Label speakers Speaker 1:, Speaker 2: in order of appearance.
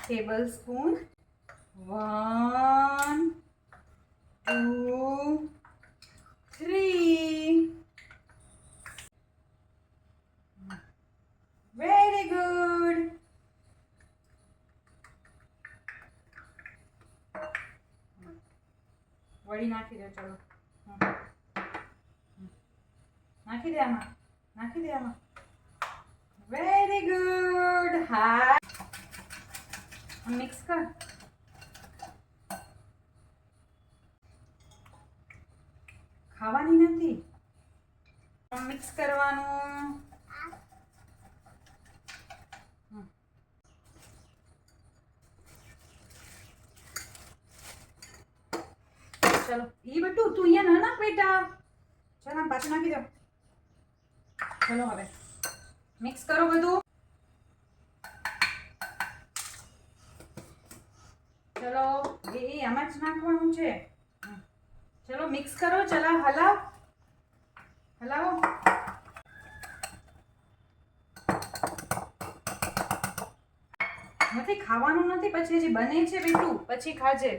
Speaker 1: tablespoon. 1, 2, 3. Very good. વળી નાખી દો. ચલો નાખી દે આમાં. નાખી દે આમાં. Very good. હા, મિક્સ કર. ખાવાની નથી, મિક્સ કરવાનું. ચલો ઈ બટુ તું અહીંયા ના નાખ બેટા. ચાલ આમ પાછું નાખી દો. ચલો હવે મિક્સ કરો બધું. ચલો એ આમાં જ નાખવાનું છે. ચલો મિક્સ કરો. ચલો હલાવ. હલાવો. નથી ખાવાનું નથી, પછી હજી બને છે બેટું, પછી ખાજે.